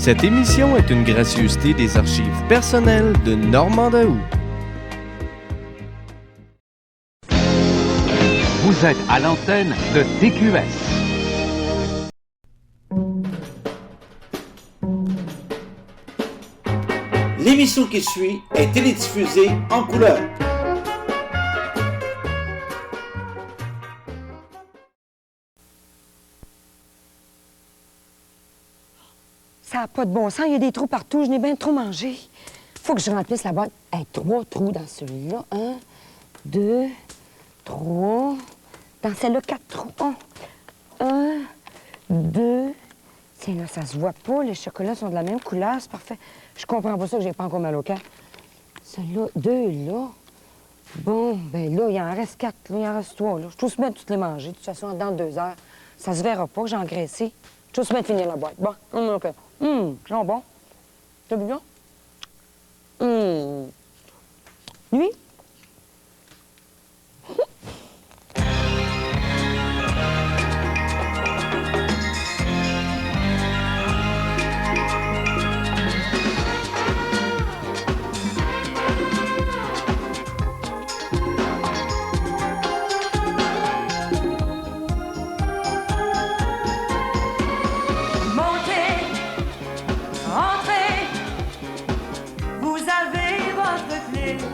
Cette émission est une gracieuseté des archives personnelles de Normand Daou. Vous êtes à l'antenne de TQS. L'émission qui suit est télédiffusée en couleur. Ça n'a pas de bon sens, il y a des trous partout, je n'ai bien trop mangé. Faut que je remplisse la boîte. Hey, 3 trous dans celui-là. 1, 2, 3. Dans celle-là, 4 trous. 1, 2. Tiens, là, ça se voit pas. Les chocolats sont de la même couleur, c'est parfait. Je comprends pas ça que j'ai pas encore mal au cœur. Celle-là, 2 là. Bon, ben là, il en reste 4. Là, il en reste 3. Là. Je suis tous bien de toutes les manger. De toute façon, dans 2 heures, ça se verra pas que j'ai engraissé. Je suis tous bien de finir la boîte. Bon, OK. Non, bon. T'as vu bien? Nuit?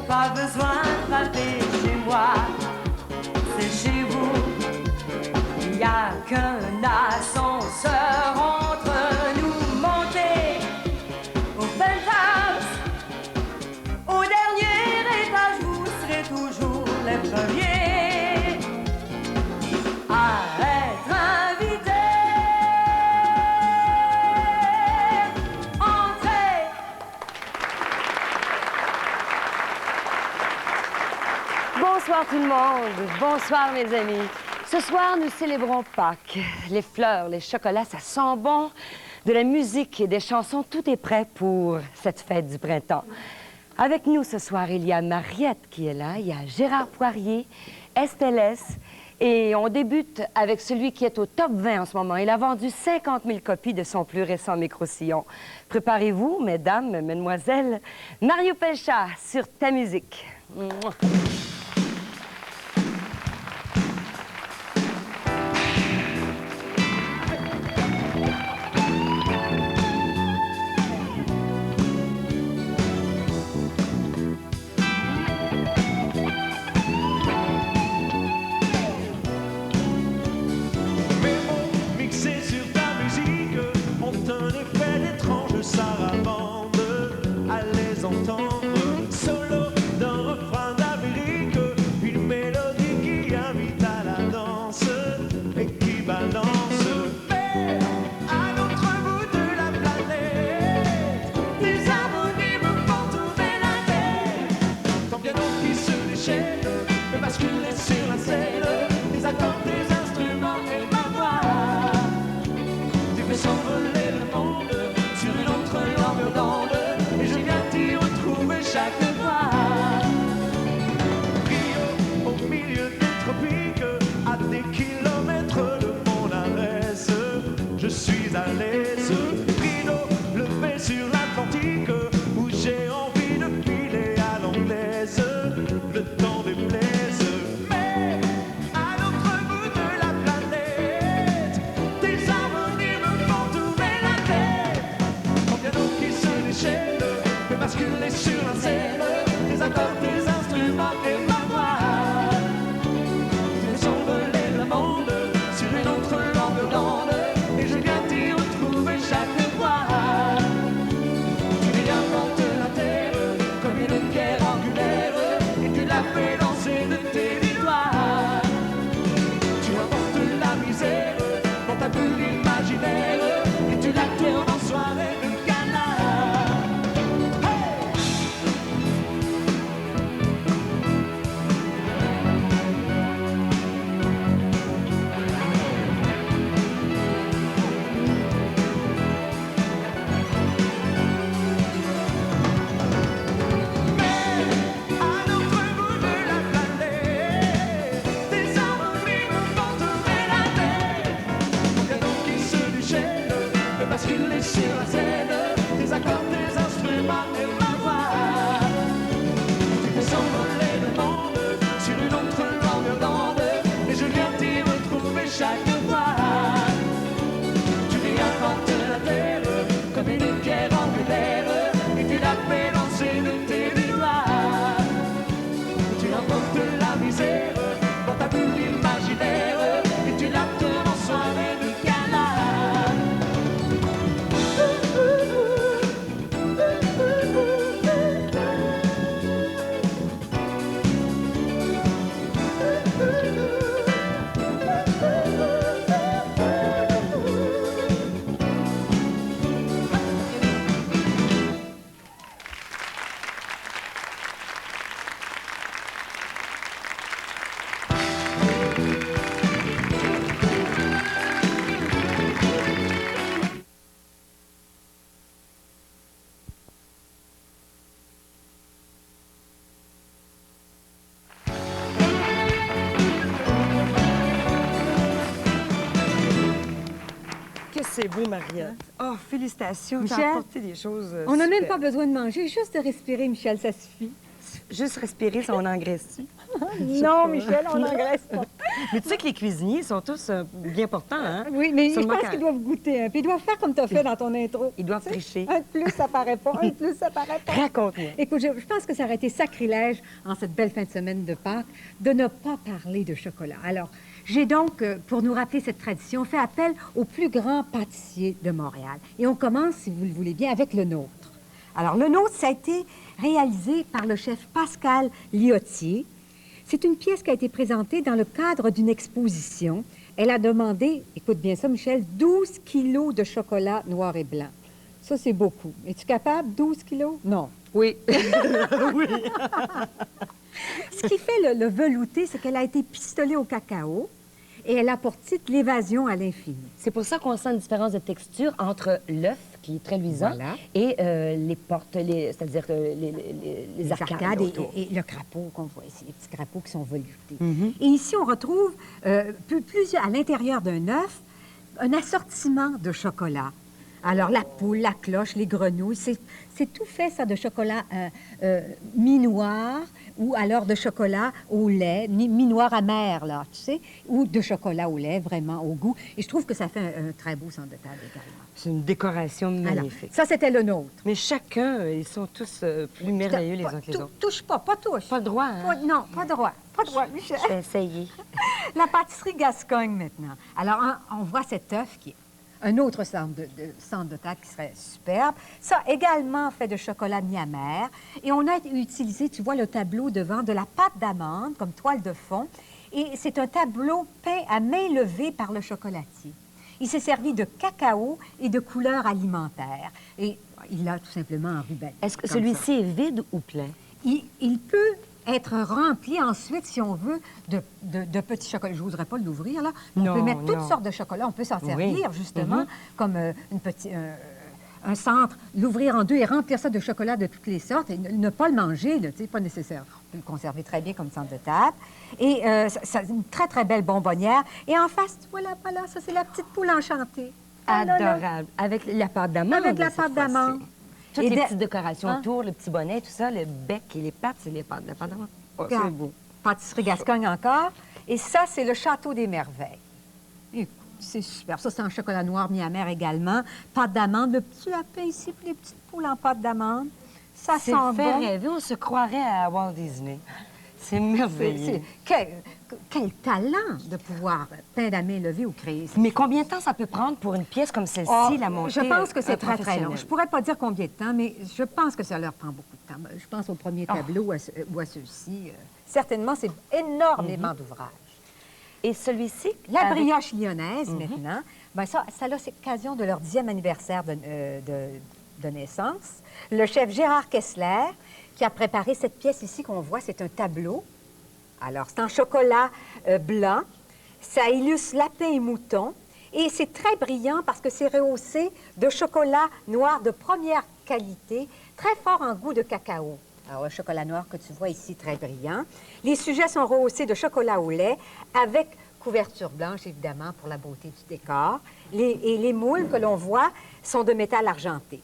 Pas besoin de frapper chez moi, c'est chez vous. Il n'y a qu'un ascenseur entre nous. Montez au penthouse, au dernier étage, vous serez toujours les premiers à être invités. Entrez. Bonsoir tout le monde. Bonsoir mes amis. Ce soir, nous célébrons Pâques. Les fleurs, les chocolats, ça sent bon. De la musique et des chansons, tout est prêt pour cette fête du printemps. Avec nous ce soir, il y a Mariette qui est là, il y a Gérard Poirier, Estelle S. Et on débute avec celui qui est au top 20 en ce moment. Il a vendu 50 000 copies de son plus récent micro-sillon. Préparez-vous, mesdames, mesdemoiselles. Mario Pelchat sur Ta musique. Mouah. Basculer sur la scène. que c'est beau, Mariette. Oh, félicitations, Michel, t'as apporté des choses On n'a même super. pas besoin de manger, juste de respirer, Michel, ça suffit. Juste respirer, ça, on engraisse-tu? Non, Michel, on n'engraisse pas. Mais tu sais que les cuisiniers sont tous bien portants, hein? Oui, mais je Seulement pense quand- qu'ils doivent goûter un peu. Ils doivent faire comme tu as fait dans ton intro. Ils doivent Tu sais, tricher. Un de plus, ça paraît pas. Un de plus, ça paraît pas. Raconte-moi. Écoute, je pense que ça aurait été sacrilège en cette belle fin de semaine de Pâques de ne pas parler de chocolat. Alors, j'ai donc, pour nous rappeler cette tradition, fait appel au plus grand pâtissier de Montréal. Et on commence, si vous le voulez bien, avec le nôtre. Alors, le nôtre, ça a été réalisé par le chef Pascal Liotier. C'est une pièce qui a été présentée dans le cadre d'une exposition. Elle a demandé, écoute bien ça, Michel, 12 kilos de chocolat noir et blanc. Ça, c'est beaucoup. Es-tu capable, 12 kilos? Non. Oui. Ce qui fait le velouté, c'est qu'elle a été pistolée au cacao et elle a pour titre l'évasion à l'infini. C'est pour ça qu'on sent une différence de texture entre l'œuf, qui est très luisant, Voilà. et les portes, c'est-à-dire les arcades autour. et le crapaud qu'on voit ici, les petits crapauds qui sont veloutés. Mm-hmm. Et ici, on retrouve plusieurs, à l'intérieur d'un œuf, un assortiment de chocolat. Alors, la poule, la cloche, les grenouilles, c'est tout fait, ça, de chocolat mi-noir ou alors de chocolat au lait, mi-noir amer, là, tu sais, ou de chocolat au lait, vraiment, au goût. Et je trouve que ça fait un très beau centre de table également. C'est une décoration Alors, magnifique. ça, c'était le nôtre. Mais chacun, ils sont tous plus merveilleux les uns que les autres. Touche pas touche. Pas le droit, hein? Non, pas droit. Pas droit, Michel. Je vais essayer. La pâtisserie Gascogne, maintenant. Alors, on voit cet œuf qui est un autre centre de table qui serait superbe. Ça, également fait de chocolat mi-amer. Et on a utilisé, tu vois le tableau devant, de la pâte d'amande comme toile de fond. Et c'est un tableau peint à main levée par le chocolatier. Il s'est servi de cacao et de couleurs alimentaires. Et il l'a tout simplement enrubanné. Est-ce que comme celui-ci est vide ou plein? il peut être rempli ensuite, si on veut, de petits chocolats. Je n'oserais pas l'ouvrir, là. On Non, peut mettre toutes non. sortes de chocolats. On peut s'en servir, Oui. justement, comme un centre, l'ouvrir en deux et remplir ça de chocolat de toutes les sortes et ne pas le manger, là, tu sais, pas nécessaire. On peut le conserver très bien comme centre de table. Et ça, une très, très belle bonbonnière. Et en face, voilà, ça, c'est la petite poule enchantée. Ah, là, là. Adorable. Avec la pâte d'amande. Avec la cette pâte fois-ci. d'amande. Toutes Et les de- petites décorations Hein? autour, le petit bonnet, tout ça, le bec et les pattes, c'est la pâte d'amande. Oh, c'est Regarde, beau. Pâtisserie Gascogne encore. Et ça, c'est le Château des Merveilles. Écoute, c'est super. Ça, c'est en chocolat noir mi-amer également. Pâte d'amande, le petit lapin ici, puis les petites poules en pâte d'amande. Ça C'est sent fait bon. rêver, on se croirait à Walt Disney. C'est merveilleux. Quel talent de pouvoir peindre à main levée ou créer ça. Mais combien de temps ça peut prendre pour une pièce comme celle-ci, Ah, la monter? je pense que un c'est très, très long. professionnel? Je pourrais pas dire combien de temps, mais je pense que ça leur prend beaucoup de temps. Je pense au premier tableau ou à ceux-ci. Certainement, c'est énormément d'ouvrages. Et celui-ci? La avec- brioche lyonnaise, maintenant, ben ça là, c'est l'occasion de leur 10e anniversaire de naissance. Le chef Gérard Kessler, qui a préparé cette pièce ici qu'on voit, c'est un tableau. Alors, c'est en chocolat blanc. Ça illustre lapin et mouton. Et c'est très brillant parce que c'est rehaussé de chocolat noir de première qualité, très fort en goût de cacao. Alors, le chocolat noir que tu vois ici, très brillant. Les sujets sont rehaussés de chocolat au lait avec couverture blanche, évidemment, pour la beauté du décor. Et les moules que l'on voit sont de métal argenté.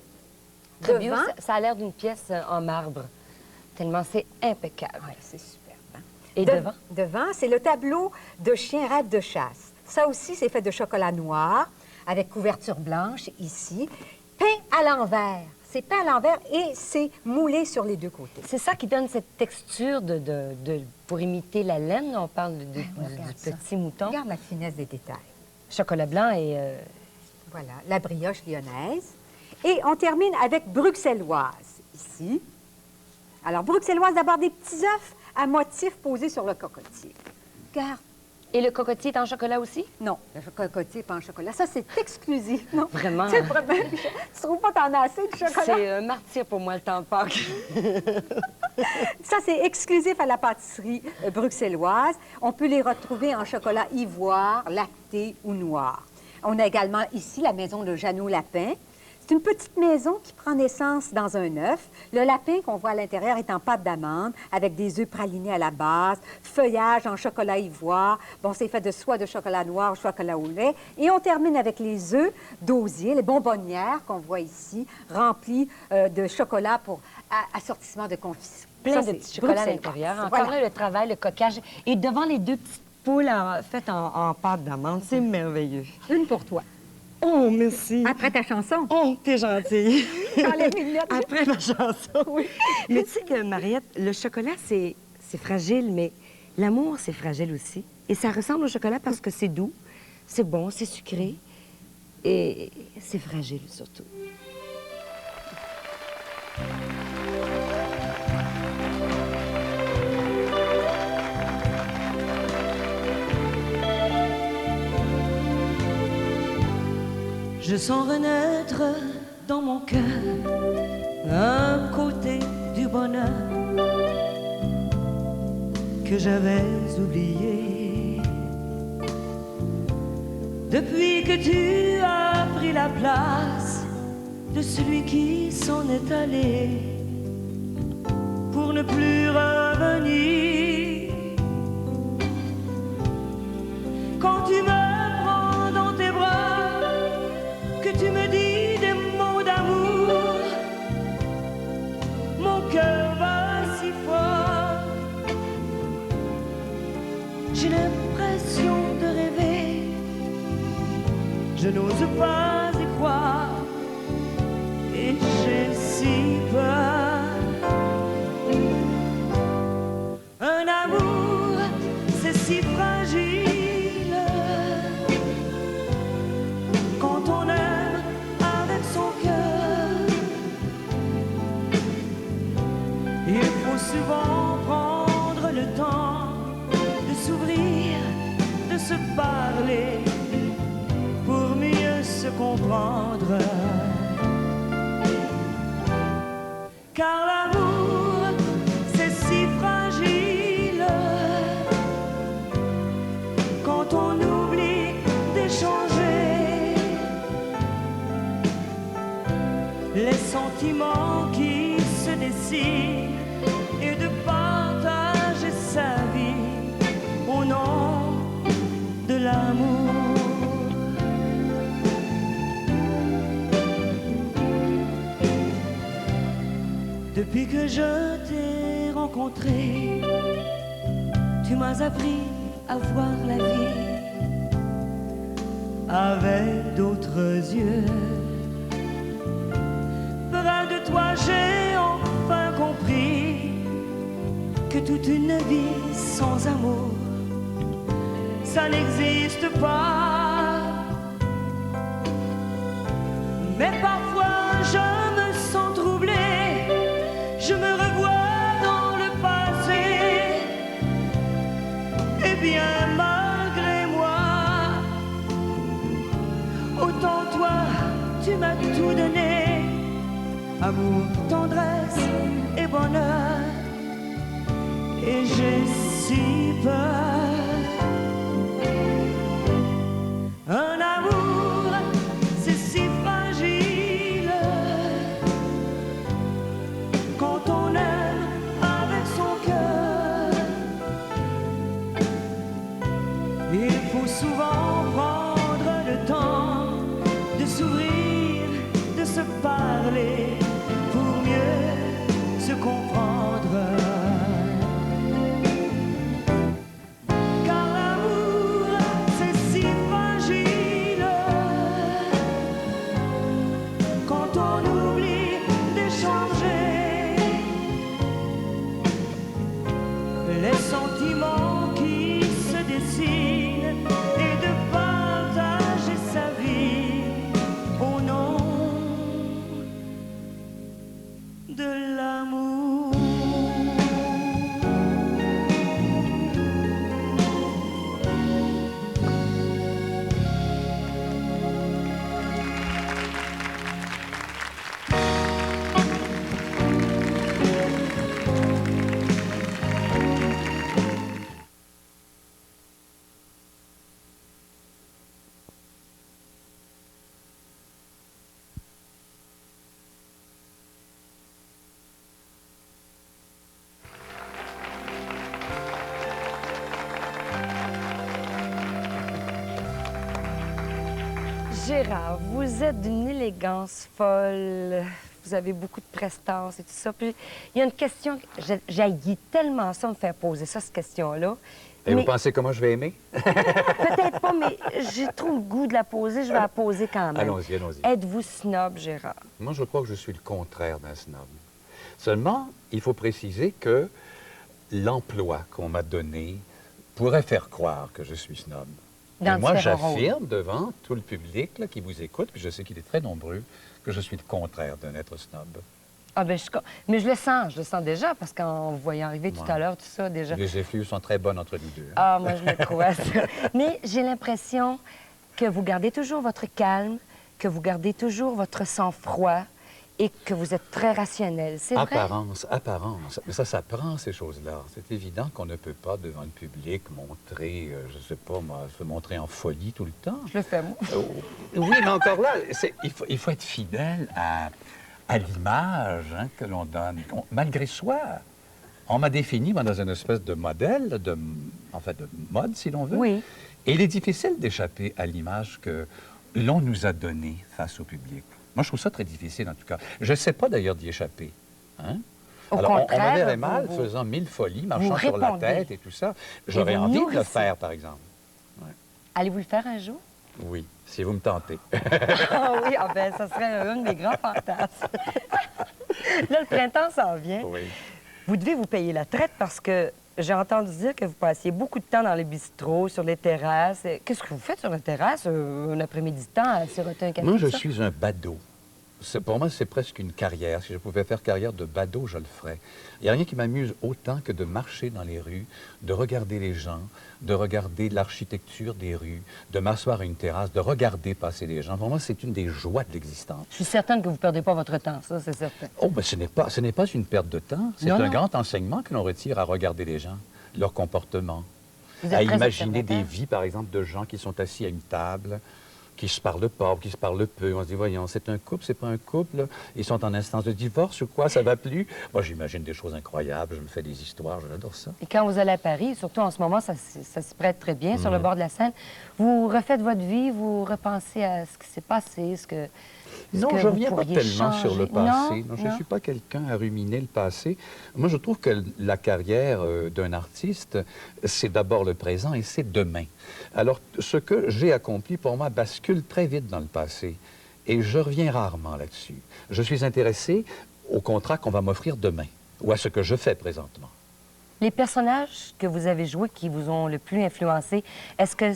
Très bien, Devant, ça a l'air d'une pièce en marbre, tellement c'est impeccable. ouais, c'est superbe. Hein? Et De- devant? Devant, c'est le tableau de chien rêve de chasse. Ça aussi, c'est fait de chocolat noir, avec couverture blanche, ici, peint à l'envers. C'est peint à l'envers et c'est moulé sur les deux côtés. C'est ça qui donne cette texture pour imiter la laine. Là, on parle du regarde ça. petit mouton. Regarde la finesse des détails. Chocolat blanc et... Voilà, la brioche lyonnaise. Et on termine avec bruxelloise, ici. Alors, bruxelloise, d'abord des petits œufs à motifs posés sur le cocotier. Regarde. Et le cocotier est en chocolat aussi? Non, le cocotier n'est pas en chocolat. Ça, c'est exclusif, non? Vraiment? C'est vraiment... Tu trouves pas t'en as assez du chocolat? C'est un martyr pour moi, le temps de Pâques. Ça, c'est exclusif à la pâtisserie bruxelloise. On peut les retrouver en chocolat ivoire, lacté ou noir. On a également ici la maison de Jeannot Lapin. C'est une petite maison qui prend naissance dans un œuf. Le lapin qu'on voit à l'intérieur est en pâte d'amande, avec des œufs pralinés à la base, feuillage en chocolat ivoire. Bon, c'est fait de soit de chocolat noir ou chocolat au lait. Et on termine avec les œufs d'osier, les bonbonnières qu'on voit ici, remplies de chocolat pour assortissement de confiture. Plein Ça, de c'est petits chocolats à bruxellois. l'intérieur. Voilà. Encore là, le travail, le coquage. Et devant les deux petites poules faites en pâte d'amande, c'est merveilleux. Une pour toi. Oh, merci. Après ta chanson. Oh, t'es gentille. J'enlève mes lunettes. Après ma chanson. Oui. Mais tu sais que, Mariette, le chocolat, c'est fragile, mais l'amour, c'est fragile aussi. Et ça ressemble au chocolat parce que c'est doux, c'est bon, c'est sucré et c'est fragile surtout. Je sens renaître dans mon cœur un côté du bonheur que j'avais oublié. Depuis que tu as pris la place de celui qui s'en est allé pour ne plus revenir. Quand tu me prends dans tes bras, que tu me dis des mots d'amour, mon cœur bat si fort. J'ai l'impression de rêver, je n'ose pas y croire, et j'ai si peur. Un amour, c'est si fragile quand on aime avec son cœur. Il faut souvent prendre le temps de s'ouvrir, de se parler pour mieux se comprendre. Car l'amour, c'est si fragile quand on oublie d'échanger les sentiments qui se dessinent et de partager sa vie au nom de l'amour. Depuis que je t'ai rencontré, tu m'as appris à voir la vie avec d'autres yeux. Près de toi, j'ai enfin compris que toute une vie sans amour, ça n'existe pas. Mais parfois, je me sens troublée. Je me revois dans le passé, et bien malgré moi, autant toi, tu m'as tout donné, amour, tendresse et bonheur, et j'ai si peur. Un amour, c'est si fragile quand on aime avec son cœur. Il faut souvent prendre le temps de s'ouvrir, de se parler pour mieux se comprendre. Car l'amour, c'est si fragile quand on oublie d'échanger les sentiments qui se dessinent et de partager sa vie au nom de l'amour. Gérard, vous êtes d'une élégance folle. Vous avez beaucoup de prestance et tout ça. Puis, il y a une question, j'haïs tellement ça me faire poser ça, cette question-là. Et Mais vous pensez comment je vais aimer? peut-être pas, mais j'ai trop le goût de la poser. Je vais la poser quand même. Allons-y, allons-y. Êtes-vous snob, Gérard? Moi, je crois que je suis le contraire d'un snob. Seulement, il faut préciser que l'emploi qu'on m'a donné pourrait faire croire que je suis snob. Dans Et moi, différents j'affirme devant tout le public là, qui vous écoute, puis je sais qu'il est très nombreux, que je suis le contraire d'un être snob. Ah ben, mais je le sens déjà, parce qu'en vous voyant arriver tout à l'heure, tout ça, déjà... Les effluves sont très bonnes entre nous deux. Hein? Ah, moi, je le crois, ça. Mais j'ai l'impression que vous gardez toujours votre calme, que vous gardez toujours votre sang-froid et que vous êtes très rationnel. C'est vrai? Apparence. Mais ça s'apprend, ces choses-là. C'est évident qu'on ne peut pas, devant le public, montrer, je sais pas, moi, se montrer en folie tout le temps. Je le fais, moi. Oui, mais encore là, il faut être fidèle à l'image hein, que l'on donne, malgré soi. On m'a défini, moi, dans une espèce de modèle, de mode, si l'on veut. Oui. Et il est difficile d'échapper à l'image que l'on nous a donnée face au public. Moi, je trouve ça très difficile, en tout cas. Je ne sais pas, d'ailleurs, d'y échapper. Hein? Au Alors, on me contraire, verrait mal vous- faisant 1000 folies, marchant vous sur la répondez. tête et tout ça. J'aurais vous envie de le nourrissez. faire, par exemple. Allez-vous le faire un jour? Oui, si vous me tentez. Ah oui, ah ben, ça serait un de mes grands fantasmes. Là, le printemps s'en vient. Oui. Vous devez vous payer la traite parce que j'ai entendu dire que vous passiez beaucoup de temps dans les bistrots, sur les terrasses. Qu'est-ce que vous faites sur la terrasse un après-midi de temps à siroter un café? Moi, je tout ça? suis un badaud. Pour moi, c'est presque une carrière. Si je pouvais faire carrière de badaud, je le ferais. Il n'y a rien qui m'amuse autant que de marcher dans les rues, de regarder les gens, de regarder l'architecture des rues, de m'asseoir à une terrasse, de regarder passer les gens. Pour moi, c'est une des joies de l'existence. Je suis certaine que vous ne perdez pas votre temps, ça, c'est certain. Oh, ben ce n'est pas une perte de temps. C'est Non, un non. grand enseignement que l'on retire à regarder les gens, leur comportement, Vous à êtes très imaginer des observateur. vies, par exemple, de gens qui sont assis à une table, qui se parlent pas, qui se parlent peu. On se dit, voyons, c'est un couple, c'est pas un couple. Ils sont en instance de divorce ou quoi, ça va plus. Moi, j'imagine des choses incroyables, je me fais des histoires, j'adore ça. Et quand vous allez à Paris, surtout en ce moment, ça s'y prête très bien, sur le Mhm. bord de la Seine, vous refaites votre vie, vous repensez à ce qui s'est passé, ce que Non, que je ne vous reviens pas pourriez tellement sur le changer. passé. Non, je ne non. suis pas quelqu'un à ruminer le passé. Moi, je trouve que la carrière d'un artiste, c'est d'abord le présent et c'est demain. Alors, ce que j'ai accompli, pour moi, bascule très vite dans le passé. Et je reviens rarement là-dessus. Je suis intéressé au contrat qu'on va m'offrir demain ou à ce que je fais présentement. Les personnages que vous avez joués qui vous ont le plus influencé, est-ce que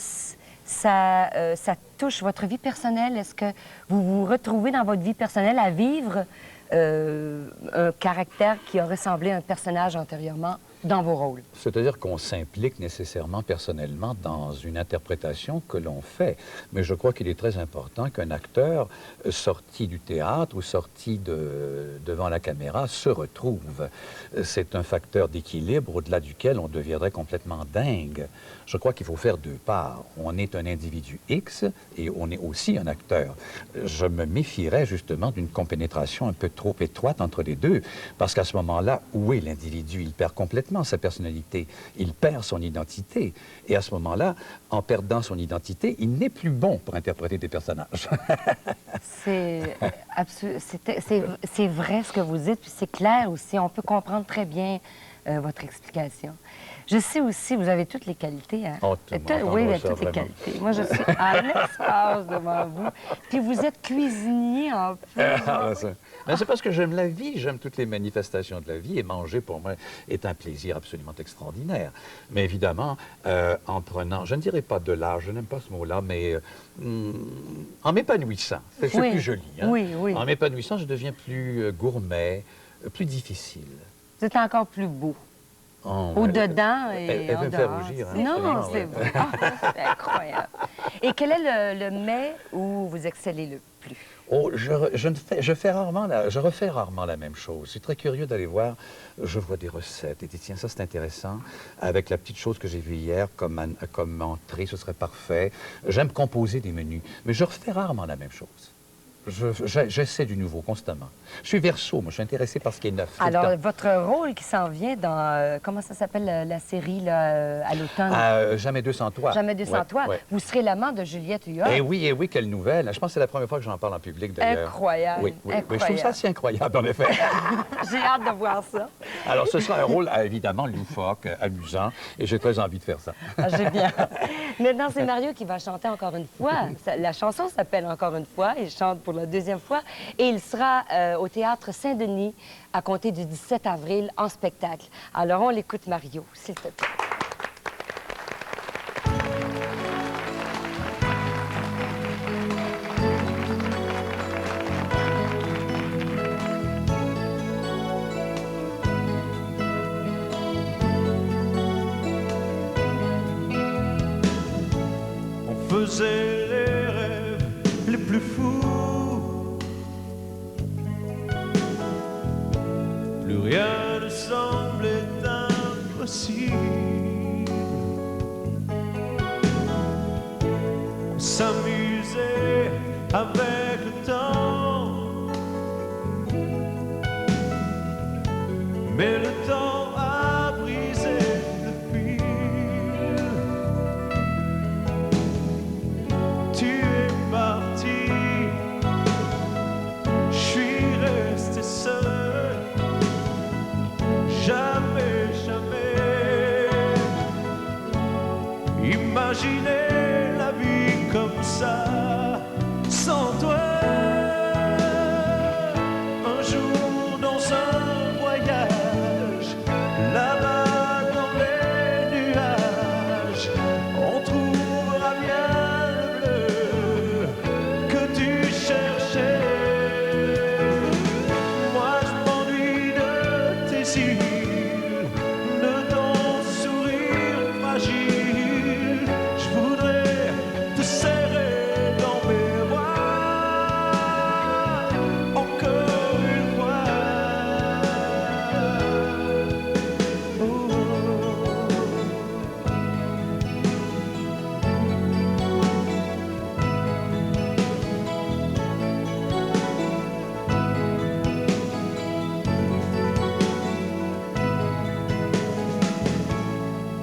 ça touche votre vie personnelle? Est-ce que vous vous retrouvez dans votre vie personnelle à vivre un caractère qui a ressemblé à un personnage antérieurement dans vos rôles? C'est-à-dire qu'on s'implique nécessairement personnellement dans une interprétation que l'on fait. Mais je crois qu'il est très important qu'un acteur sorti du théâtre ou sorti devant la caméra se retrouve. C'est un facteur d'équilibre au-delà duquel on deviendrait complètement dingue. Je crois qu'il faut faire deux parts. On est un individu X et on est aussi un acteur. Je me méfierais justement d'une compénétration un peu trop étroite entre les deux, parce qu'à ce moment-là, où est l'individu? Il perd complètement sa personnalité, il perd son identité. Et à ce moment-là, en perdant son identité, il n'est plus bon pour interpréter des personnages. C'est vrai ce que vous dites, puis c'est clair aussi. On peut comprendre très bien votre explication. Je sais aussi, vous avez toutes les qualités. Hein? Oh, tout le monde Oui, entendra mais ça, toutes les vraiment. qualités. Moi, je suis en extase devant vous. Puis vous êtes cuisinier en plus. Mais c'est parce que j'aime la vie, j'aime toutes les manifestations de la vie, et manger pour moi est un plaisir absolument extraordinaire. Mais évidemment, en prenant, je ne dirais pas de l'art, je n'aime pas ce mot-là, mais en m'épanouissant, c'est Oui, plus joli. Hein? oui, oui. En m'épanouissant, je deviens plus gourmet, plus difficile. Vous êtes encore plus beau. Oh, Au-dedans elle et va en me faire dehors. rougir, hein, Non, absolument, c'est ouais. vrai. Ah, c'est incroyable. Et quel est le mets où vous excellez le plus? Oh, je refais rarement la même chose. Je suis très curieux d'aller voir. Je vois des recettes et dis, tiens, ça c'est intéressant. Avec la petite chose que j'ai vue hier comme entrée, ce serait parfait. J'aime composer des menus, mais je refais rarement la même chose. J'essaie du nouveau constamment. Je suis Verseau, moi, je suis intéressé par ce qui est neuf. tout le Alors, temps. votre rôle qui s'en vient dans, comment ça s'appelle la série là, à l'automne? Jamais 200 toi. Jamais 200 toi. Ouais. Vous serez l'amant de Juliette Huyot. Eh oui, quelle nouvelle. Je pense que c'est la première fois que j'en parle en public, d'ailleurs. Incroyable. Oui, oui. Incroyable. Mais je trouve ça assez incroyable, en effet. J'ai hâte de voir ça. Alors, ce sera un rôle, évidemment, loufoque, amusant, et j'ai très envie de faire ça. Ah, j'ai bien. Maintenant, c'est Mario qui va chanter encore une fois. La chanson s'appelle Encore une fois. Il chante pour la deuxième fois. Et il sera au Théâtre Saint-Denis à compter du 17 avril en spectacle. Alors, on l'écoute, Mario, s'il te plaît. On faisait les rêves les plus fous. Plus rien ne semblait impossible. On s'amusait avec le temps. Mais le temps a brisé le fil. Tu es parti, je suis resté seul. Jamais, jamais imaginer la vie comme ça, sans toi. Un jour dans un voyage, là-bas dans les nuages, on trouvera bien le bleu que tu cherchais. Moi je m'ennuie de tes îles, de ton sourire fragile. Je voudrais te serrer dans mes bras, encore une fois. Oh.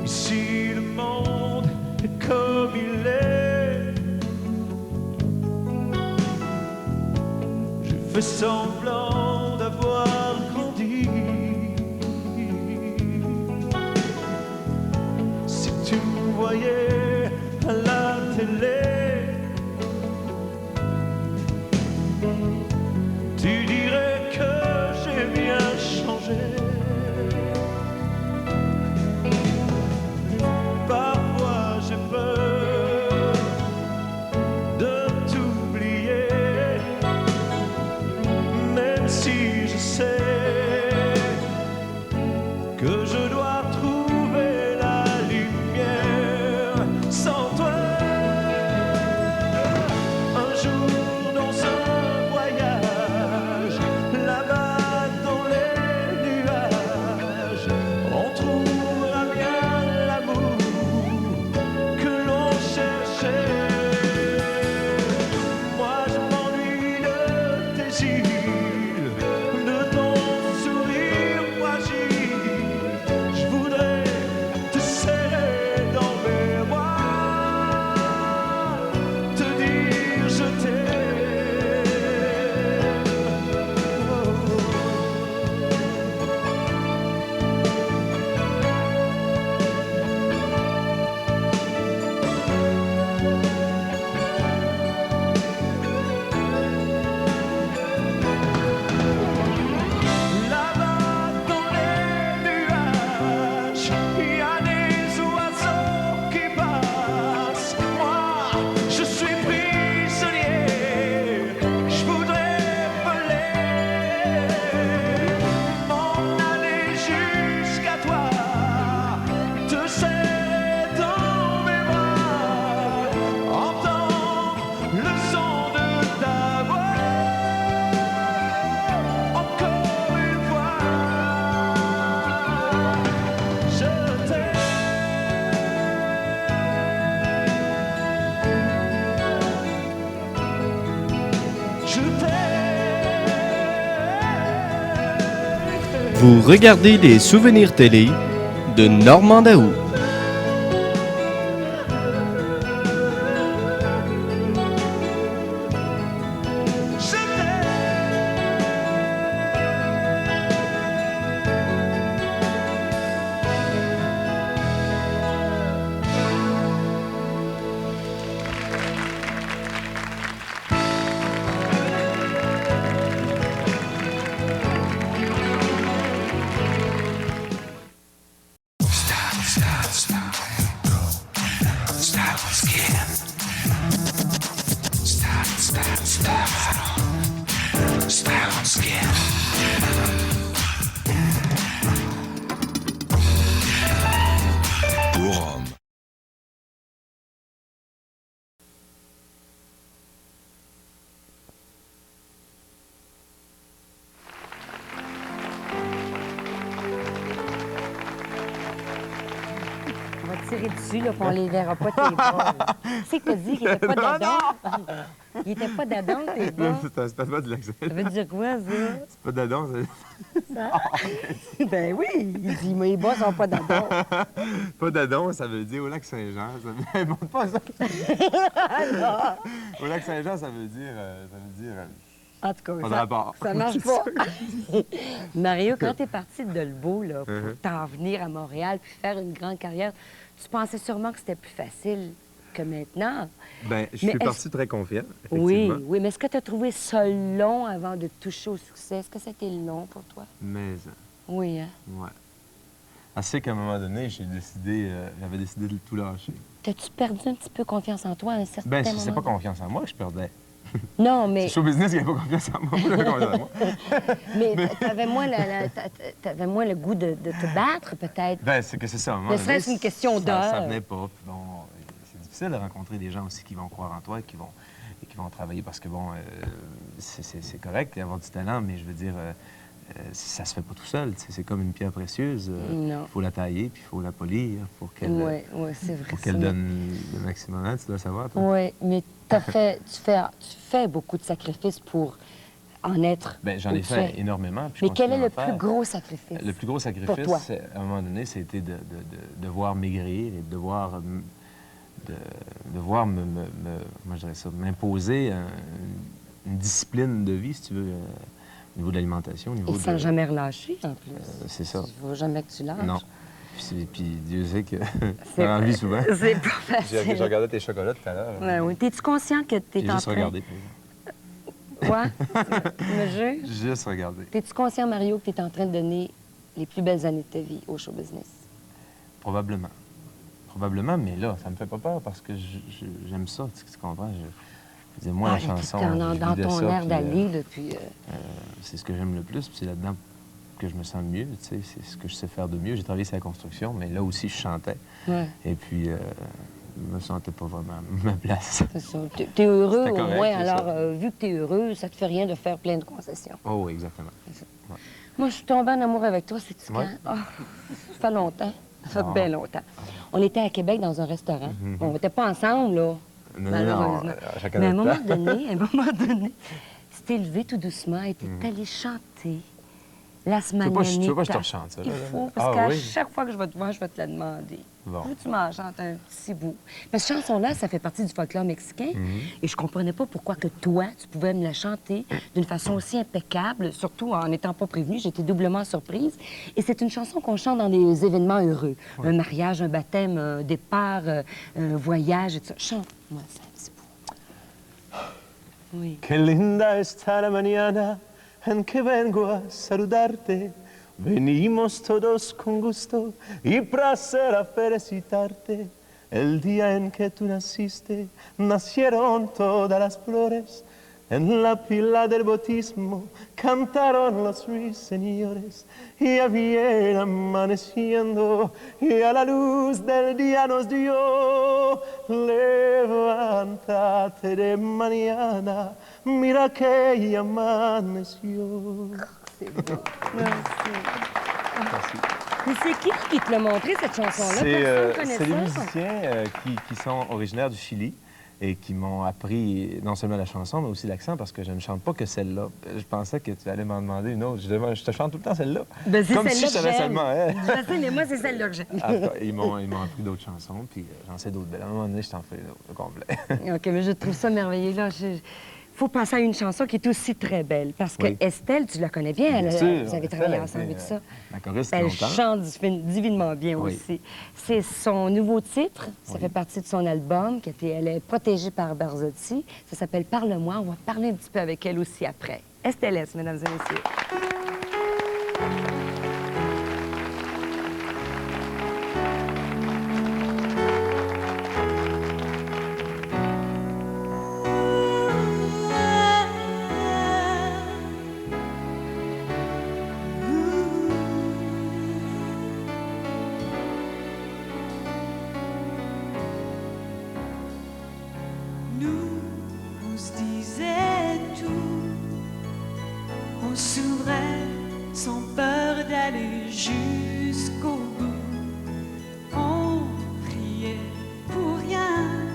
Ici le monde est comme il est. Je fais semblant d'avoir grandi. Si tu me voyais à la télé, tu dirais que j'ai bien changé. Parfois j'ai peur de t'oublier, même si je sais que je dois trouver la lumière sans toi. Un jour dans un voyage, là-bas dans les nuages, Vous regardez les souvenirs télé de Normand Daou. On va tirer dessus, là, qu'on les verra pas, tes bras. C'est que t'as dit qu'il était pas d'Adam? Il était pas d'Adam, tes bras? C'est pas de l'accent. Ça veut dire quoi, ça? C'est pas d'Adam, Ben oui, il dit, mes bras sont pas d'Adam. Pas d'Adam, ça veut dire au lac Saint-Jean. Ça invente pas ça. Au lac Saint-Jean, ça veut dire... En tout cas, Pas de rapport. ça marche pas. Mario, quand t'es parti de Dolbeau, là, pour t'en venir à Montréal puis faire une grande carrière, tu pensais sûrement que c'était plus facile que maintenant. Ben, je suis parti très confiant, Oui, effectivement. oui, mais est-ce que tu as trouvé ça long avant de toucher au succès? Est-ce que c'était long pour toi? Mais, Oui, hein? ouais. Assez qu'à un moment donné, j'avais décidé de tout lâcher. T'as-tu perdu un petit peu confiance en toi à un certain Ben, moment? c'est pas confiance en moi que je perdais. Non, mais... C'est show business qui n'avait pas confiance en moi. Moi, j'avais confiance en moi. Mais t'avais moins le goût de te battre, peut-être? Ben, c'est ça. À un moment Ne serait-ce donné, une question Ça d'heure. venait pas. Puis bon, c'est difficile de rencontrer des gens aussi qui vont croire en toi et qui vont travailler parce que, bon, c'est correct d'avoir du talent, mais je veux dire, ça se fait pas tout seul. C'est comme une pierre précieuse. Non. Il faut la tailler, puis il faut la polir pour qu'elle Oui, c'est vrai. pour qu'elle donne le maximum. Hein, tu dois savoir, toi. Oui, mais tu fais beaucoup de sacrifices pour en être. Ben, j'en où ai tu fait es. énormément. Puis je Mais quel est continue le à en faire. plus gros sacrifice? Le plus gros pour sacrifice, toi? à un moment donné, c'était de devoir maigrir et de devoir, comment je dirais ça, m'imposer une discipline de vie, si tu veux, au niveau de l'alimentation. Au niveau Et sans jamais relâcher, en plus. c'est ça. Il ne faut jamais que tu lâches. Non. Puis Dieu sait que C'est j'en envie souvent. C'est pas facile. J'ai regardé tes chocolats tout à l'heure. Ouais, oui. T'es-tu conscient que tu J'ai es en juste train... regardé. Quoi? Tu me juges? Juste regardé. T'es-tu conscient, Mario, que tu es en train de donner les plus belles années de ta vie au show business? Probablement. Probablement, mais là, ça me fait pas peur parce que j'aime ça, tu comprends? Je veux dire, moi, la chanson, T'es je dans vis de ton ça, air puis, d'aller, là, puis... c'est ce que j'aime le plus, puis c'est là-dedans que je me sens le mieux, tu sais, c'est ce que je sais faire de mieux. J'ai travaillé sur la construction, mais là aussi, je chantais. Ouais. Et puis, je me sentais pas vraiment à ma place. C'est ça. T'es heureux, C'était au correct, moins. c'est ça. Alors, vu que t'es heureux, ça te fait rien de faire plein de concessions. Oh, oui, exactement. Moi, je suis tombée en amour avec toi, c'est-tu Ouais. quand? Ah, ça fait longtemps. Ça fait Ah. bien longtemps. On était à Québec dans un restaurant. On n'était pas ensemble, là. Non, malheureusement. chacun Mais à un notre moment temps. donné, tu t'es levé tout doucement et t'es allé chanter La Tu veux pas que je te Smanyanita. rechante ça? Il là? faut, parce Ah qu'à oui? chaque fois que je vais te voir, je vais te la demander. Bon. Faut que tu m'en chantes un petit bout. Mais cette chanson-là, ça fait partie du folklore mexicain. Et je comprenais pas pourquoi que toi, tu pouvais me la chanter d'une façon aussi impeccable, surtout en n'étant pas prévenue. J'étais doublement surprise. Et c'est une chanson qu'on chante dans des événements heureux. Un mariage, un baptême, un départ, un voyage, et tout ça. Chante-moi ça un petit bout. Oui. Qué linda está la mañana en que vengo a saludarte. Venimos todos con gusto y placer a felicitarte. El día en que tú naciste, nacieron todas las flores. En la pila del bautismo cantaron los ruiseñores. Y había amaneciendo y a la luz del día nos dio. Levántate de mañana, mira que ya amaneció. C'est beau. Merci. Mais c'est qui te l'a montré, cette chanson-là? Personne connaît C'est des ça? musiciens qui sont originaires du Chili et qui m'ont appris non seulement la chanson, mais aussi l'accent, parce que je ne chante pas que celle-là. Je pensais que tu allais m'en demander une autre. Je te chante tout le temps celle-là. Ben, c'est comme si je celle-là savais que seulement elle. Je sais, mais moi, c'est celle-là que j'aime. Ils m'ont appris d'autres chansons, puis j'en sais d'autres. À un moment donné, je t'en fais le complet. OK, mais je trouve ça merveilleux. Là, faut penser à une chanson qui est aussi très belle. Parce que Oui. Estelle, tu la connais bien. Bien sûr, vous avez travaillé ensemble et tout ça. La choriste Elle longtemps. chante divinement bien Oui. aussi. C'est son nouveau titre. Ça fait partie de son album. Elle est protégée par Barzotti. Ça s'appelle Parle-moi. On va parler un petit peu avec elle aussi après. Estelle S, mesdames et messieurs. Nous, on se disait tout, on s'ouvrait sans peur d'aller jusqu'au bout. On riait pour rien,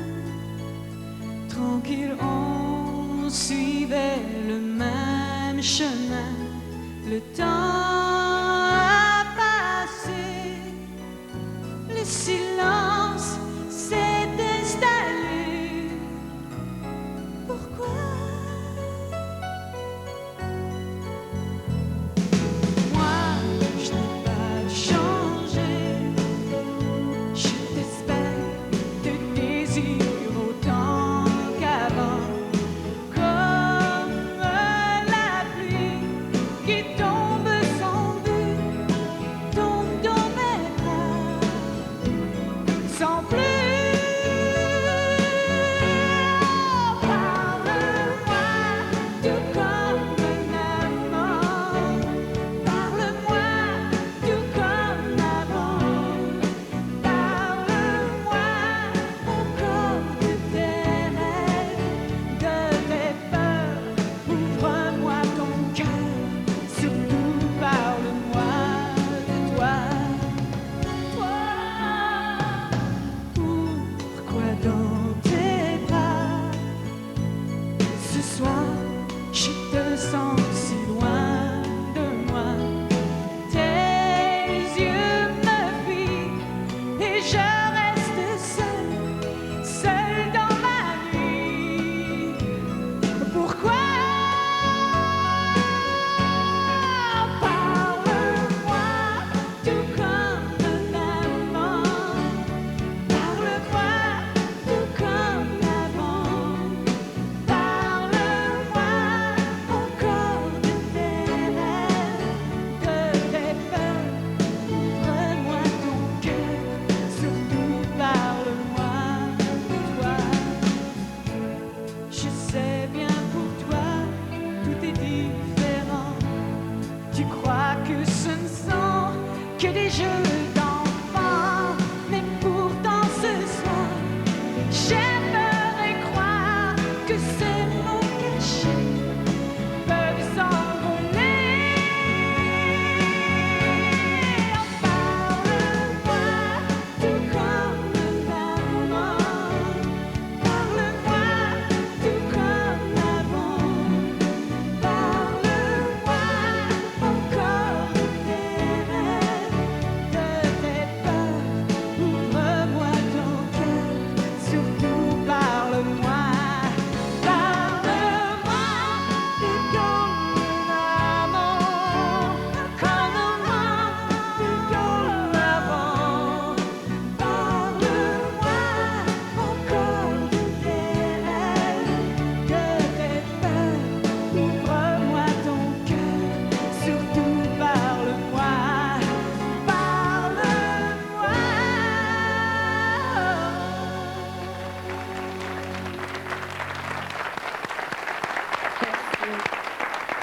tranquille, on suivait le même chemin. Le temps a passé, le silence s'est installé. Pourquoi? Moi, je n'ai pas changé. Je t'espère, te désire autant qu'avant. Comme la pluie qui tombe sans but, tombe dans mes bras, sans plus.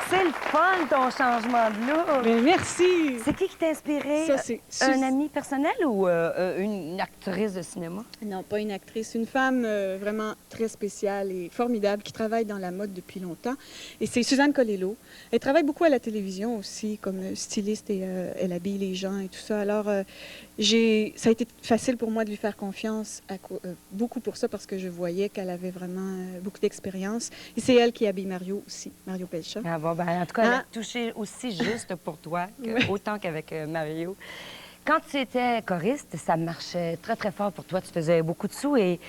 C'est le fun, ton changement de look. Bien, merci. C'est qui t'a inspiré? Ça, c'est Un ami personnel ou une actrice de cinéma? Non, pas une actrice. Une femme vraiment très spéciale et formidable qui travaille dans la mode depuis longtemps. Et c'est Suzanne Colello. Elle travaille beaucoup à la télévision aussi, comme styliste et elle habille les gens et tout ça. Alors, ça a été facile pour moi de lui faire confiance, beaucoup pour ça, parce que je voyais qu'elle avait vraiment beaucoup d'expérience. Et c'est elle qui habille Mario aussi, Mario Pelcha. Ah bon, ben, en tout cas, elle a touché aussi juste pour toi, autant qu'avec Mario. Quand tu étais choriste, ça marchait très, très fort pour toi. Tu faisais beaucoup de sous et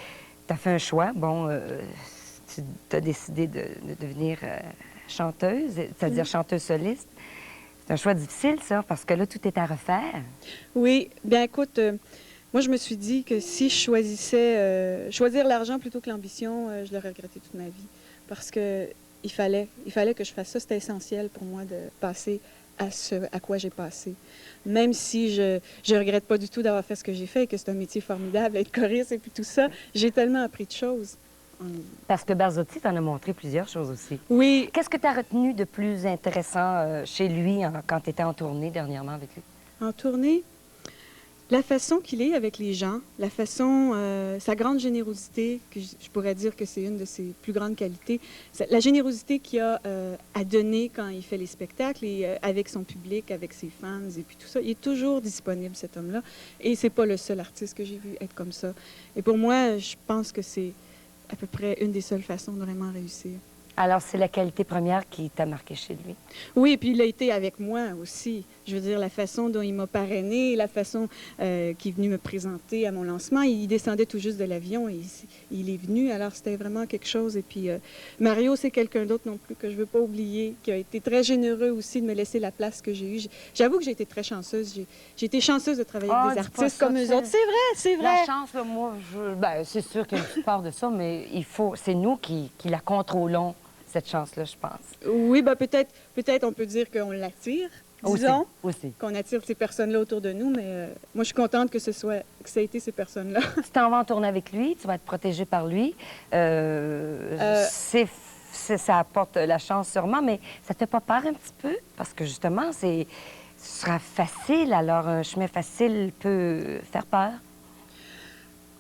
tu as fait un choix. Bon, tu as décidé de devenir chanteuse, c'est-à-dire chanteuse soliste. C'est un choix difficile, ça, parce que là, tout est à refaire. Oui. Bien, écoute, moi, je me suis dit que si je choisissais choisir l'argent plutôt que l'ambition, je l'aurais regretté toute ma vie. Parce que il fallait que je fasse ça. C'était essentiel pour moi de passer à ce à quoi j'ai passé. Même si je regrette pas du tout d'avoir fait ce que j'ai fait et que c'est un métier formidable, être choriste et puis tout ça, j'ai tellement appris de choses. Parce que Barzotti t'en a montré plusieurs choses aussi. Oui. Qu'est-ce que tu as retenu de plus intéressant chez lui quand tu étais en tournée dernièrement avec lui? En tournée? La façon qu'il est avec les gens, la façon, sa grande générosité, que je pourrais dire que c'est une de ses plus grandes qualités, la générosité qu'il a à donner quand il fait les spectacles et avec son public, avec ses fans et puis tout ça. Il est toujours disponible, cet homme-là. Et c'est pas le seul artiste que j'ai vu être comme ça. Et pour moi, je pense que c'est à peu près une des seules façons de vraiment réussir. Alors, c'est la qualité première qui t'a marqué chez lui? Oui, et puis il a été avec moi aussi. Je veux dire, la façon dont il m'a parrainée, la façon qu'il est venu me présenter à mon lancement. Il descendait tout juste de l'avion et il est venu. Alors, c'était vraiment quelque chose. Et puis, Mario, c'est quelqu'un d'autre non plus que je ne veux pas oublier, qui a été très généreux aussi de me laisser la place que j'ai eue. J'avoue que j'ai été très chanceuse. J'ai été chanceuse de travailler avec des artistes comme eux autres. C'est vrai, c'est vrai. La chance, là, moi, c'est sûr qu'il y a une petite part de ça, mais c'est nous qui la contrôlons, cette chance-là, je pense. Oui, ben peut-être on peut dire qu'on l'attire, disons, aussi. qu'on attire ces personnes-là autour de nous, mais moi, je suis contente que ça ait été ces personnes-là. Tu t'en vas en tourner avec lui, tu vas être protégée par lui. Ça apporte la chance sûrement, mais ça te fait pas peur un petit peu? Parce que justement, ce sera facile, alors un chemin facile peut faire peur?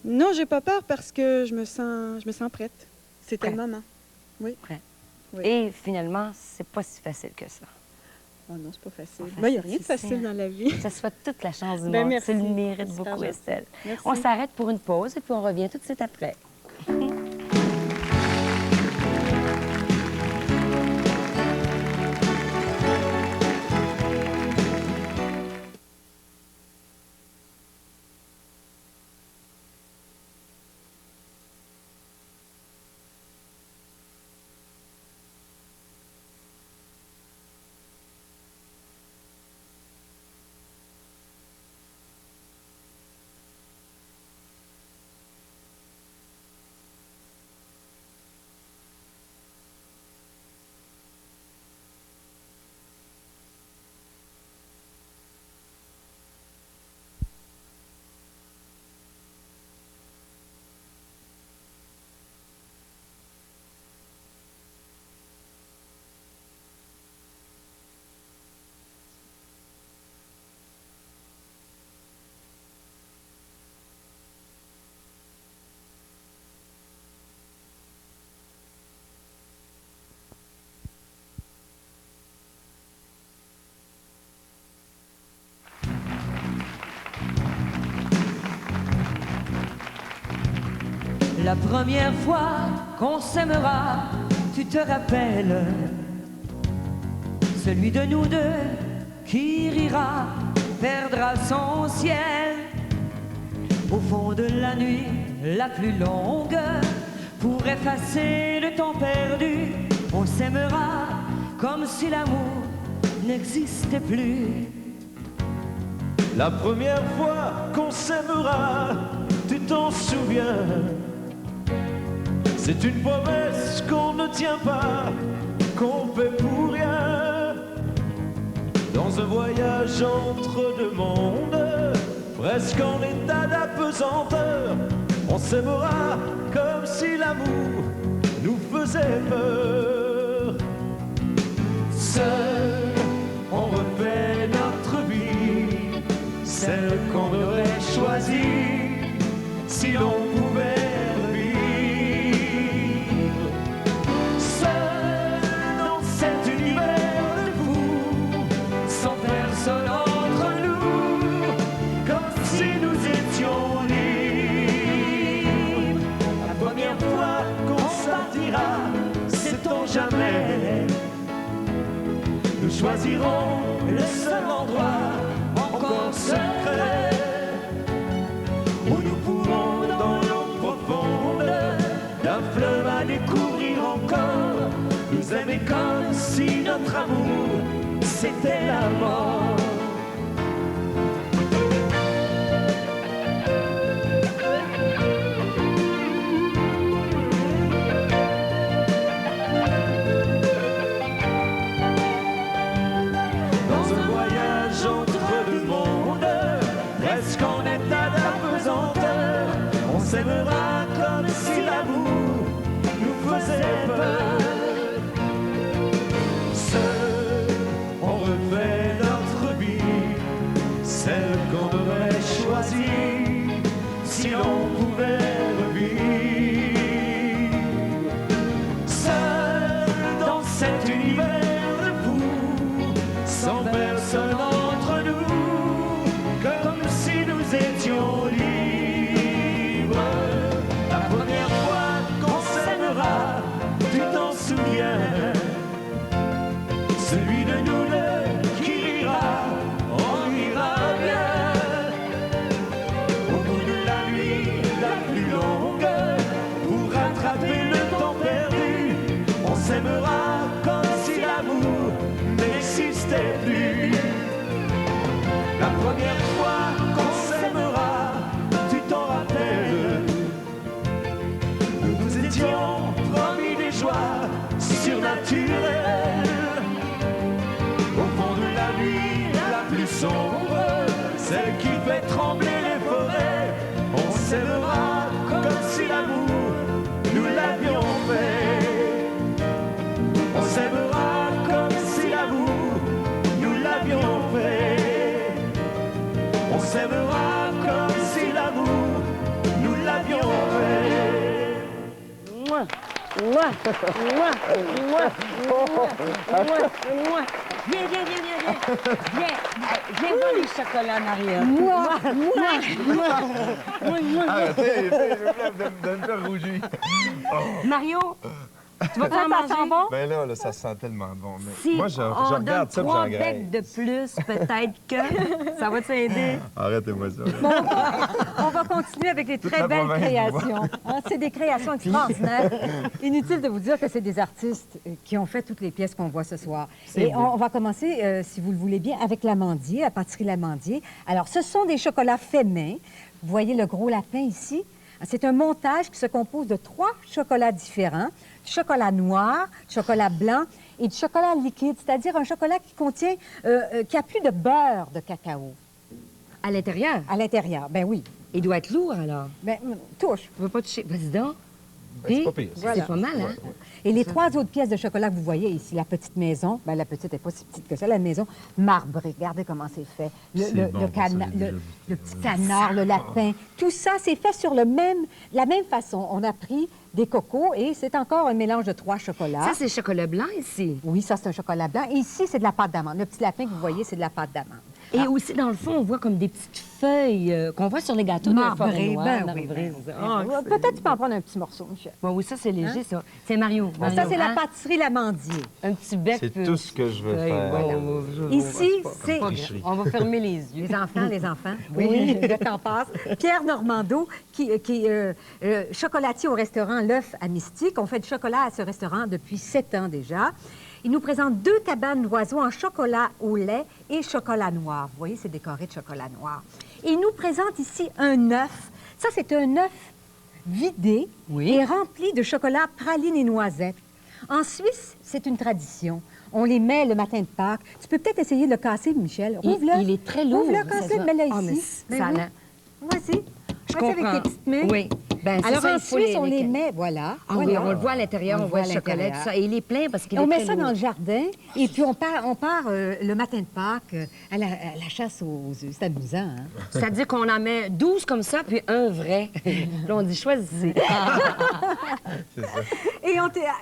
Non, j'ai pas peur parce que je me sens prête. C'était le moment. Oui. Prête. Oui. Et finalement, c'est pas si facile que ça. Oh non, c'est pas facile. Il n'y a rien de facile dans la vie. Ça soit toute la chance du Ben, monde. merci. Tu le mérites beaucoup, Estelle. Merci. On s'arrête pour une pause et puis on revient tout de suite après. La première fois qu'on s'aimera, tu te rappelles, celui de nous deux qui rira, perdra son ciel au fond de la nuit la plus longue. Pour effacer le temps perdu, on s'aimera comme si l'amour n'existait plus. La première fois qu'on s'aimera, tu t'en souviens? C'est une promesse qu'on ne tient pas, qu'on fait pour rien. Dans un voyage entre deux mondes, presque en état d'apesanteur, on s'aimera comme si l'amour nous faisait peur. nous choisirons le seul endroit encore secret où nous pourrons dans l'eau profonde d'un fleuve à découvrir encore, nous aimer comme si notre amour c'était la mort. Dans un voyage entre deux mondes, presque en état d'apesanteur, on s'aimera comme si l'amour nous faisait peur. Seul, on refait notre vie, celle qu'on aurait choisie, si l'on pouvait revivre. Seul dans cet univers de fous, sans personne entre nous, comme si nous étions libres. La première fois qu'on s'aimera, tu t'en souviens? Celui de nous deux qui rira, on rira bien. Au bout de la nuit la plus longue, pour rattraper le temps perdu, on s'aimera comme si l'amour n'existait plus. La première fois qu'on s'aimera, tu t'en rappelles? Nous nous étions promis des joies surnaturelles. Au fond de la nuit la plus sombre, celle qui fait trembler les forêts, on s'aimera comme si l'amour nous l'avions fait. On s'aimera comme si l'amour nous l'avions fait. On s'aimera comme si l'amour nous l'avions fait. Mouah, mouah, mouah, mouah, mouah, mouah. Viens, viens, viens, viens, viens. Viens, viens voir les chocolats, Maria. Moi, moi. Arrêtez, de me faire rougir. Mario, tu vas faire manger? Ben là, ça sent tellement bon. Mais Si moi, je on regarde donne ça et 3 j'engraisse. becs de plus, peut-être que ça va t'aider. Arrêtez-moi ça. Bon, on va continuer avec les Toute très la belles province créations. Hein, c'est des créations extraordinaires. Inutile de vous dire que c'est des artistes qui ont fait toutes les pièces qu'on voit ce soir. Et on va commencer, si vous le voulez bien, avec l'Amandier, la pâtisserie L'Amandier. Alors, ce sont des chocolats faits main. Vous voyez le gros lapin ici? C'est un montage qui se compose de 3 chocolats différents. Du chocolat noir, du chocolat blanc et du chocolat liquide, c'est-à-dire un chocolat qui contient, qui a plus de beurre de cacao. À l'intérieur? À l'intérieur, ben oui. Il doit être lourd, alors. Ben, touche. Tu veux pas toucher? Vas-y donc. C'est pas pire. Voilà. C'est pas mal, hein? Et les 3 autres pièces de chocolat que vous voyez ici, la petite maison, ben la petite n'est pas si petite que ça, la maison marbrée. Regardez comment c'est fait. Le petit canard, le lapin, tout ça, c'est fait sur la même façon. On a pris des cocos et c'est encore un mélange de 3 chocolats. Ça, c'est chocolat blanc ici. Oui, ça, c'est un chocolat blanc. Et ici, c'est de la pâte d'amande. Le petit lapin que vous voyez, c'est de la pâte d'amande. Et aussi, dans le fond, on voit comme des petites feuilles qu'on voit sur les gâteaux de Marbrées, forêt noire. ben oui, marbrées. ben Ah, oui. Peut-être tu peux en prendre un petit morceau, Michel. Bon, oui, ça, c'est léger, ça. C'est Mario. Ça, c'est hein? la pâtisserie L'Amandier. Un petit bec. C'est tout ce que je veux faire. Ici, c'est... On va fermer les yeux. Les enfants, oui, le temps passe. Pierre Normando, qui est chocolatier au restaurant L'Œuf à Mystique. On fait du chocolat à ce restaurant depuis 7 ans déjà. Il nous présente 2 cabanes d'oiseaux en chocolat au lait et chocolat noir. Vous voyez, c'est décoré de chocolat noir. Et il nous présente ici un œuf. Ça, c'est un œuf vidé et rempli de chocolat, praline et noisettes. En Suisse, c'est une tradition. On les met le matin de Pâques. Tu peux peut-être essayer de le casser, Michel. Ouvre-le. Il est très lourd. Ouvre-le, casse-le, mets-le Ah, mais ici. ça Ben oui. l'a- Vas-y. Je Vas-y comprends. avec tes petites mains. Oui. Ben, c'est Alors, ça, en il faut Suisse, on les met, voilà. Ah oui, Voilà. on le voit à l'intérieur, on voit le chocolat, l'intérieur. tout ça. Et il est plein parce qu'il est On met très ça lourd. dans le jardin et puis on part le matin de Pâques à la chasse aux œufs. C'est amusant, hein? C'est-à-dire qu'on en met 12 comme ça, puis un vrai. Là, on dit choisissez. C'est ça. Et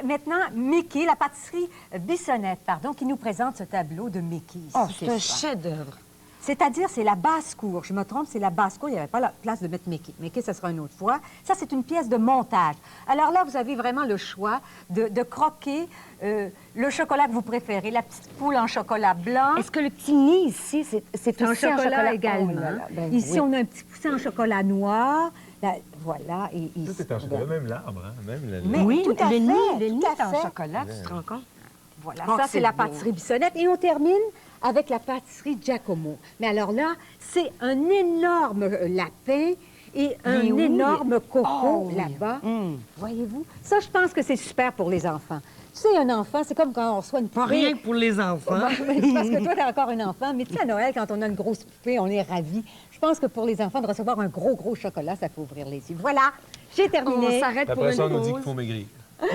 maintenant, Mickey, la pâtisserie Bissonnette, pardon, qui nous présente ce tableau de Mickey. Ici. Oh, c'est un chef-d'œuvre. C'est-à-dire, c'est la basse-cour. Je me trompe, c'est la basse-cour. Il n'y avait pas la place de mettre Mickey. Mickey, ça sera une autre fois. Ça, c'est une pièce de montage. Alors là, vous avez vraiment le choix de croquer le chocolat que vous préférez, la petite poule en chocolat blanc. Est-ce que le petit nid ici, c'est en aussi en chocolat également? également. Oh là là, ben Ici, oui. on a un petit poussin en chocolat noir. Là, voilà. Et Tout est en chocolat, même l'arbre, hein? Même Mais oui, tout à le fait, nid tout est à en fait. chocolat, tu te rends compte? Voilà, Oh, ça, c'est c'est la beau. pâtisserie Bissonnette. Et on termine avec la pâtisserie Giacomo. Mais alors là, c'est un énorme lapin et un Mais oui. énorme coco Oh, oui. là-bas. Mm. Voyez-vous? Ça, je pense que c'est super pour les enfants. Tu sais, un enfant, c'est comme quand on reçoit une Pas poupée. rien que pour les enfants. Bon, mais c'est parce que toi, t'es encore un enfant. Mais tu sais, à Noël, quand on a une grosse poupée, on est ravis. Je pense que pour les enfants, de recevoir un gros chocolat, ça fait ouvrir les yeux. Voilà, j'ai terminé. On s'arrête pour Après une ça, on nous dit pause. qu'il faut maigrir.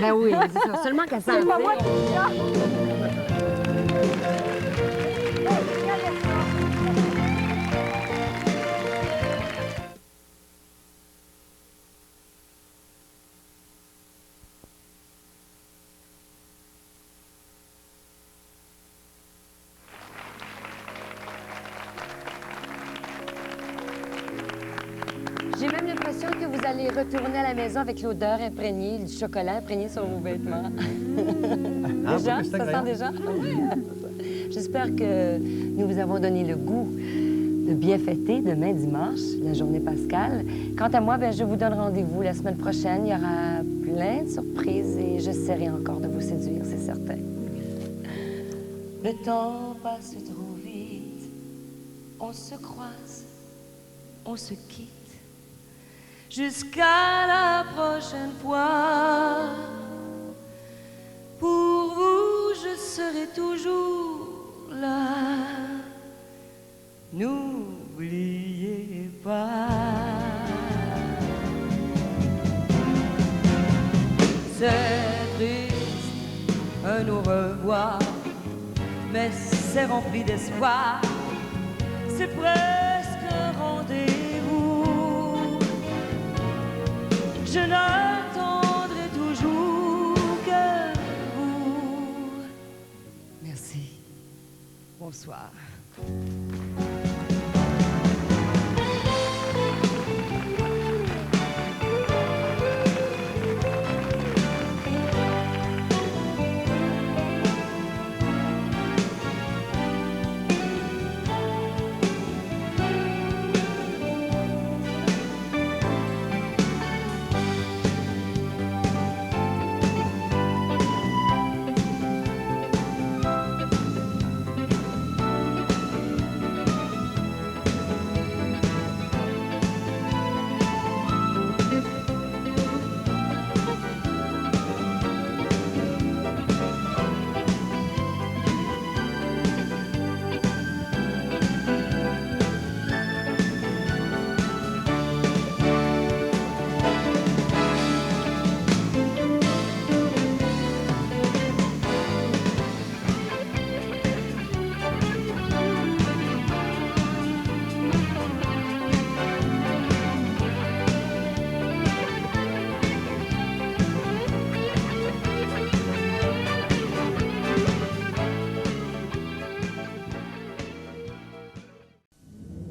Ben oui, c'est ça. Seulement qu'à ça. C'est pas moi qui dis ça. J'ai même l'impression que vous allez retourner à la maison avec l'odeur imprégnée du chocolat imprégné sur vos vêtements. Déjà? Ça sent déjà? J'espère que nous vous avons donné le goût de bien fêter demain dimanche, la journée pascale. Quant à moi, ben, je vous donne rendez-vous la semaine prochaine. Il y aura plein de surprises et j'essaierai encore de vous séduire, c'est certain. Le temps passe trop vite, on se croise, on se quitte. Jusqu'à la prochaine fois. Pour vous, je serai toujours là. N'oubliez pas. C'est triste, un au revoir, mais c'est rempli d'espoir. C'est presque un rendez-vous. Je n'attendrai toujours que vous. Merci. Bonsoir.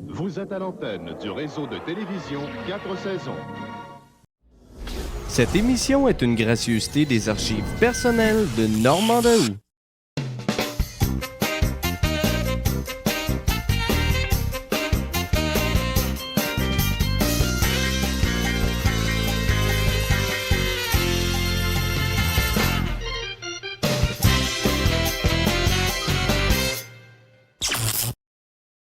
Vous êtes à l'antenne du réseau de télévision 4 saisons. Cette émission est une gracieuseté des archives personnelles de Normand Daou.